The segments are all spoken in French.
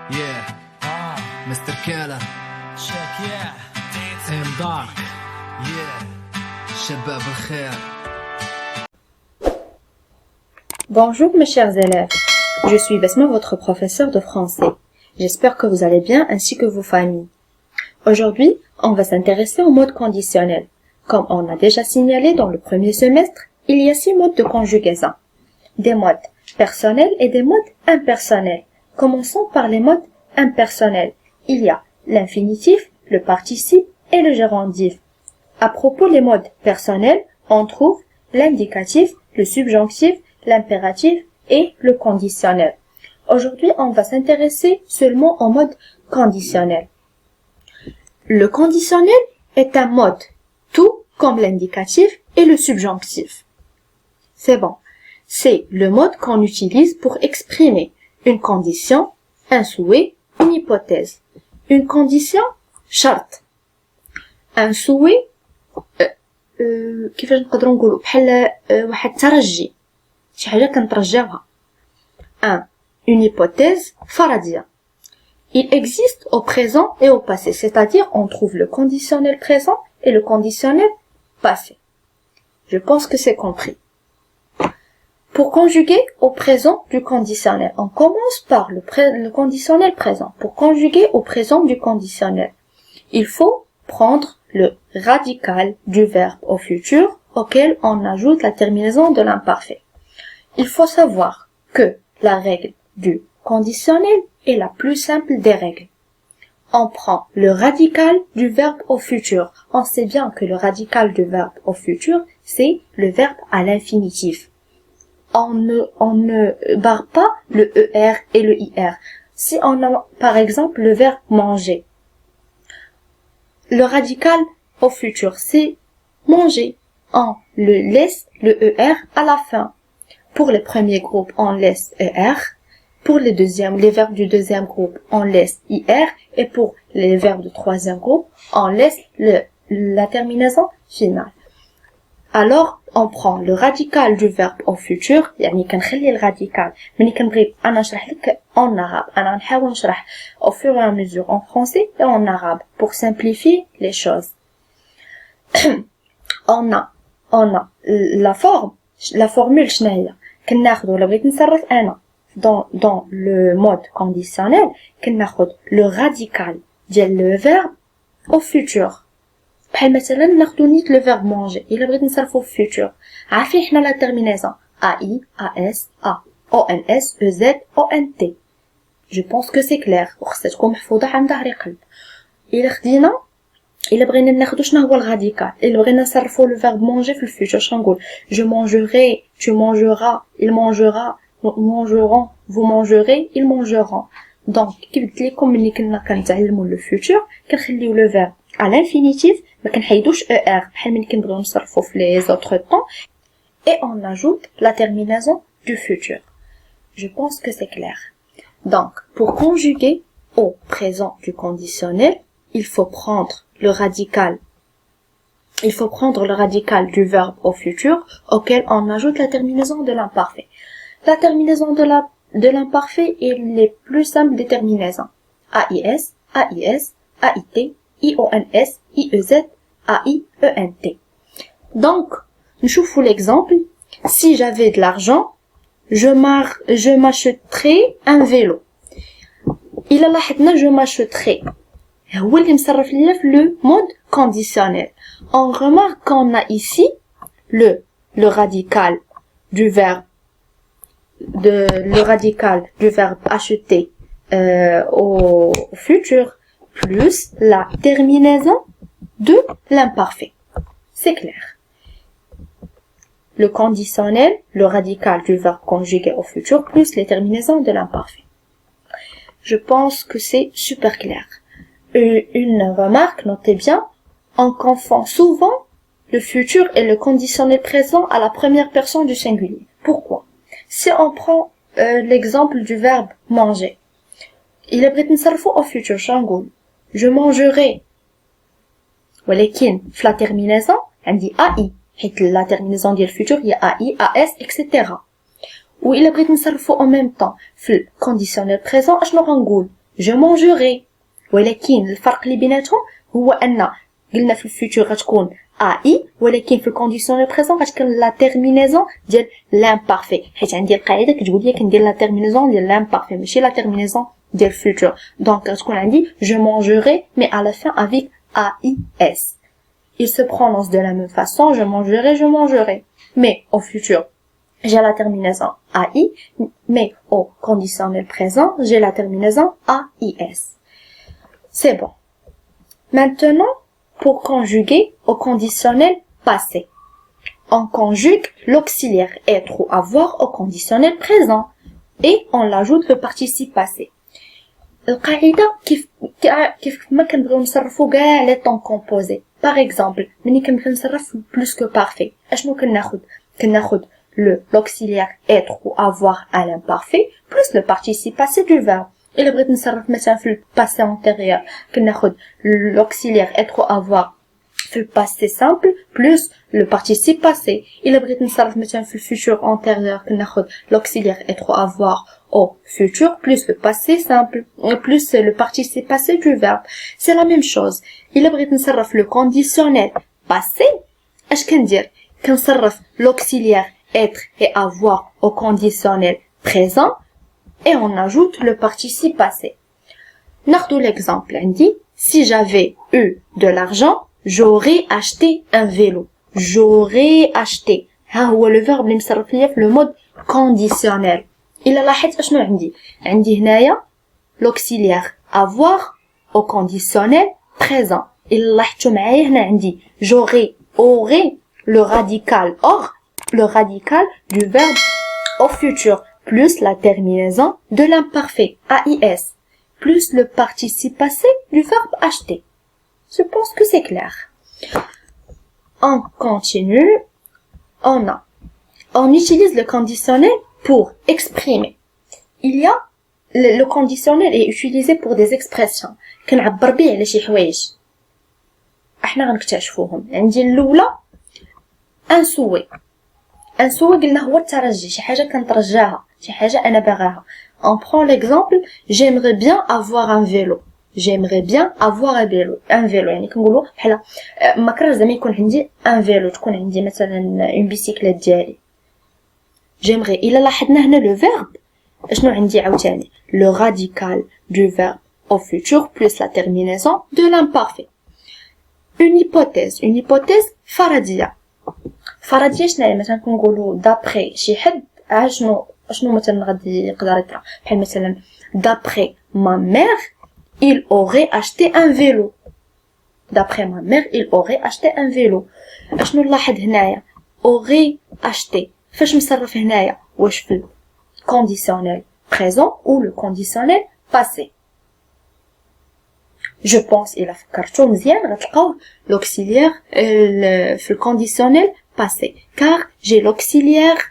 Yeah. Mr. Kala. Check, yeah. I'm dark. Yeah. شباب الخير. Bonjour mes chers élèves, je suis Besma, votre professeur de français. J'espère que vous allez bien ainsi que vos familles. Aujourd'hui, on va s'intéresser au mode conditionnel. Comme on a déjà signalé dans le premier semestre, il y a 6 modes de conjugaison. Des modes personnels et des modes impersonnels. Commençons par les modes impersonnels. Il y a l'infinitif, le participe et le gérondif. À propos des modes personnels, on trouve l'indicatif, le subjonctif, l'impératif et le conditionnel. Aujourd'hui, on va s'intéresser seulement au mode conditionnel. Le conditionnel est un mode, tout comme l'indicatif et le subjonctif. C'est bon. C'est le mode qu'on utilise pour exprimer une condition, un souhait, une hypothèse. Une condition, charte. Un souhait, كيفاش نقدروا نقولوا بحال واحد الترجي شي حاجه كنترجاوها. Une hypothèse, فرضيه. Il existe au présent et au passé, c'est-à-dire on trouve le conditionnel présent et le conditionnel passé. Je pense que c'est compris. Pour conjuguer au présent du conditionnel, on commence par le conditionnel présent. Pour conjuguer au présent du conditionnel, il faut prendre le radical du verbe au futur auquel on ajoute la terminaison de l'imparfait. Il faut savoir que la règle du conditionnel est la plus simple des règles. On prend le radical du verbe au futur. On sait bien que le radical du verbe au futur, c'est le verbe à l'infinitif. On ne barre pas le ER et le IR. Si on a, par exemple, le verbe manger, le radical au futur, c'est manger. On le laisse le ER à la fin. Pour les premiers groupes, on laisse ER. Pour les verbes du deuxième groupe, on laisse IR. Et pour les verbes du troisième groupe, on laisse la terminaison finale. Alors, on prend le radical du verbe au futur, يعني كنخلي الراديكال ملي كنبغي انا نشرح لك en arabe. انا نحاول نشرح au fur et à mesure en français et en arabe pour simplifier les choses. on a la formule شنو هي؟ كناخذ ولا بغيت نصرف انا dans le mode conditionnel كناخذ le radical ديال le verbe au futur. بحال مثلا ناخدو نيت لو فيرب مونجي الا بغيت نصرفو في فيوتور عارفين حنا لا تيرمينيزون اي اس ا او ان اس او زد او ان تي. جو بونس كو سي كلير وخصها تكون محفوظه عن ظهر قلب. الا بغينا ناخدو شنو هو الراديكال، الا بغينا نصرفو لو فيرب مونجي في الفيوتور شنقول جو مونجوري، tu mangeras، il mangera، nous mangerons، vous mangerez، ils mangeront. دونك كي قلت لكم ملي كنا كنتعلموا لو فيوتور كنخليو لو فيرب à l'infinitif ما كنحيدوش er بحال ملي كنبغيو نصرفو في les autres temps et on ajoute la terminaison du futur. Je pense que c'est clair. Donc pour conjuguer au présent du conditionnel, il faut prendre le radical du verbe au futur auquel on ajoute la terminaison de l'imparfait. La terminaison de l'imparfait est les plus simples des terminaisons. AIS, AIS, AIT, IONS, IEZ, AIENT. Donc, نشوفوا l'exemple. Si j'avais de l'argent, je m'achèterais un vélo. إلا لاحظنا je m'achèterais هو اللي مصرف لنا في le mode conditionnel. On remarque qu'on a ici le radical du verbe acheter au futur plus la terminaison de l'imparfait. C'est clair. Le conditionnel, le radical du verbe conjugué au futur plus les terminaisons de l'imparfait. Je pense que c'est super clair. Une remarque, notez bien, on confond souvent le futur et le conditionnel présent à la première personne du singulier. Pourquoi? Si on prend l'exemple du verbe manger, il est بغيت نصرفو au futur شنقول je mangerai. ولكن في la terminaison عندي AI حيت la terminaison ديال futur هي AI, AS, etc. و إلا بغيت نصرفو en même temps في le conditionnel présent اشنو غنقول je mangerai. ولكن الفرق اللي بيناتهم هو أن قلنا في الفيتور غتكون AI ولكن في الكونديسيونيل بريزون غتكون لا تيرمينيزون ديال لامبارفي حيت عندي القاعده كتقول لي كندير لا تيرمينيزون ديال لامبارفي ماشي لا تيرمينيزون ديال الفيتور دونك غتكون عندي je mangerai mais à la fin avec AIS. Il se prononce de la même façon, je mangerai. Mais au futur, j'ai la terminaison AI, mais au conditionnel présent, j'ai la terminaison AIS. C'est bon. Maintenant, pour conjuguer au conditionnel passé. On conjugue l'auxiliaire être ou avoir au conditionnel présent et on l'ajoute le participe passé. القاعدة كيف ما كنبغيو نصرفو كاع لي طون كومبوزي. Par exemple, ملي كنبغي نصرف plus que parfait, اشنو كناخد l'auxiliaire être ou avoir à l'imparfait plus le participe passé du verbe. إلا بغيت نصرف مثلا في الباسي antérieur كناخد l'auxiliaire être ou avoir في الباسي simple plus le participe passé. إلا بغيت نصرف مثلا في الفيتور antérieur كناخد l'auxiliaire être ou avoir au futur plus le passé simple plus le participe passé du verbe. C'est la même chose. إلا بغيت نصرف le conditionnel passé اش كندير كنصرف l'auxiliaire être et avoir au conditionnel présent et on ajoute le participe passé. ناخدو l'exemple عندي si j'avais eu de l'argent j'aurais acheté un vélo. J'aurais acheté. ها هو le verbe اللي مصرف ليا في le mode conditionnel. إلا لاحظت اشنو عندي هنايا l'auxiliaire avoir au conditionnel présent. إلا لاحظتوا معايا هنا عندي j'aurais aurait le radical du verbe au futur plus la terminaison de l'imparfait AIS plus le participe passé du verbe acheter. Je pense que c'est clair. On continue. On utilise le conditionnel pour exprimer. Il y a le conditionnel est utilisé pour des expressions كنعبر بيه على شي حوايج احنا غنكتشفوهم. عندي الاولى ان سوي قلنا هو الترجي شي حاجه كنترجاها شي حاجه انا باغاها. On prend l'exemple j'aimerais bien avoir un vélo. J'aimerais bien avoir un vélo يعني كنقولوا بحال ما كرهش زعما يكون عندي ان فيلو تكون عندي مثلا اون بيسيكليت ديالي. j'aimerais إلا لاحظنا هنا لو فيرب اشنو عندي عاوتاني le radical du verbe au futur plus la terminaison de l'imparfait. une hypothèse فرضية شنو مثلا كنقولوا d'après شي حد شنو مثلا غادي يقدر يطرا بحال مثلا d'après ma mère il aurait acheté un vélo. D'après ma mère, il aurait acheté un vélo. اشنو نلاحظ هنايا aurait acheté فاش مصرف هنايا واش في conditionnel présent ou le conditionnel passé. Je pense إلا فكرتو مزيان غتلقاو l'auxiliaire في conditionnel passé car j'ai l'auxiliaire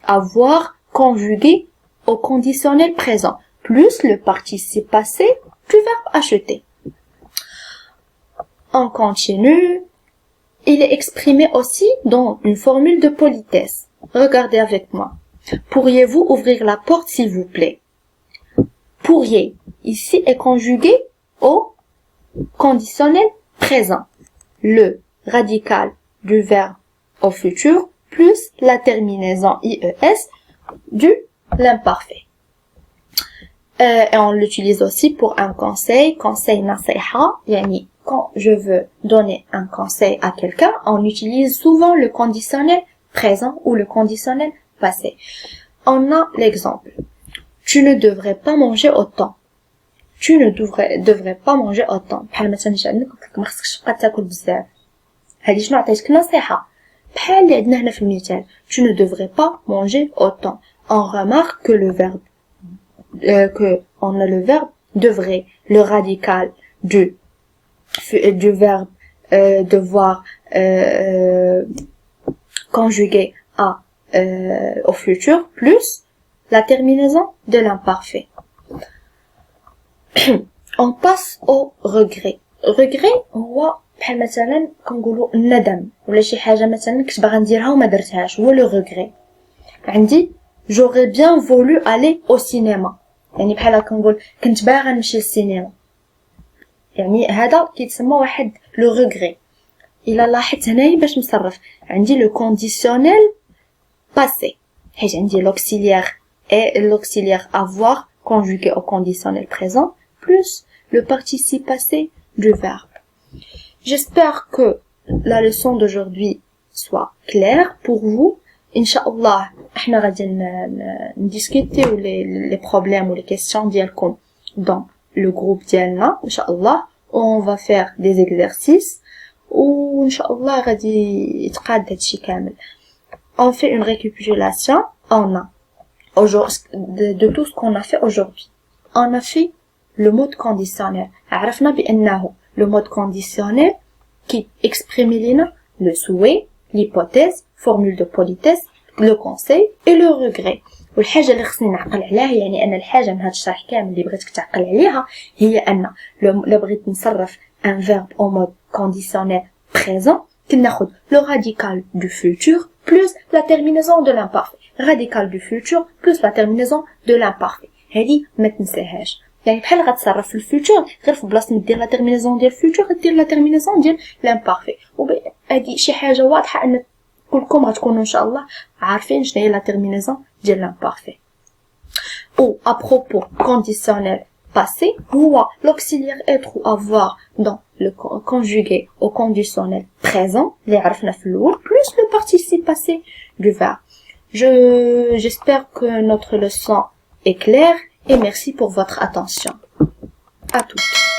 avoir conjugué au conditionnel présent plus le participe passé du verbe acheter. On continue. Il est exprimé aussi dans une formule de politesse. Regardez avec moi. Pourriez-vous ouvrir la porte s'il vous plaît? Pourriez ici est conjugué au conditionnel présent. Le radical du verbe au futur plus la terminaison IES du l'imparfait. Et on l'utilise aussi pour un conseil nasiha, yani quand je veux donner un conseil à quelqu'un, on utilise souvent le conditionnel présent ou le conditionnel passé. On a l'exemple. Tu ne devrais pas manger autant. Tu ne devrais pas manger autant. بحال مثلا عندك ما خصكش تبقى تاكل بزاف. هادي شنو عطيتك نصيحة. بحال اللي عندنا هنا في المثال. Tu ne devrais pas manger autant. On remarque que le verbe on a le verbe devrait, le radical du verbe devoir conjugué au futur plus la terminaison de l'imparfait. On passe au regret. Regret هو بحال مثلا كنقولوا الندم ولا شي حاجه مثلا كنت باغا نديرها وما درتهاش هو لو regret. عندي j'aurais bien voulu aller au cinéma. يعني بحال هكا نقول كنت باغا نمشي للسينما، يعني هذا كيتسمى واحد لو ريغري. الا لاحظت هنايا باش نصرف عندي لو كونديسيونيل باسي، حيت عندي l'auxiliaire et l'auxiliaire avoir conjugué au conditionnel présent plus le participe passé du verbe. J'espère que la leçon d'aujourd'hui soit claire pour vous. Inch'Allah, احنا غادي ندiscuter les problèmes ou les questions ديالكم dans le groupe ديالنا Inch'Allah. On va faire des exercices و Inch'Allah غادي يتقاد هادشي كامل. On fait une récapitulation. On a de tout ce qu'on a fait aujourd'hui. On a fait le mode conditionnel. عرفنا بأنه le mode conditionnel qui exprime لنا le souhait, l'hypothèse, formule de politesse, le conseil et le regret. والحاجة اللي خصني نعقل عليها، يعني أنا الحاجة من هاد الشرح كامل اللي بغيتك تعقل عليها هي أن لو بغيت نصرف un verbe au mode conditionnel présent كناخد le radical du futur plus la terminaison de l'imparfait. Radical du futur plus la terminaison de l'imparfait. هذه ما تنساهاش. يعني بحال غتصرف في الفيوتشر غير في بلاصه ما دير لا تيرمينيزون ديال الفيوتشر غدير لا تيرمينيزون ديال لامبارفي. وهذه شي حاجه واضحه ان كلكم غتكونوا ان شاء الله عارفين شنو هي لا تيرمينيزون ديال لامبارفي. او à propos conditionnel passé هو l'auxiliaire être ou avoir dans le conjugué au conditionnel présent اللي عرفنا في الاول plus le participe passé du verbe. J'espère que notre leçon est claire et merci pour votre attention. À toutes.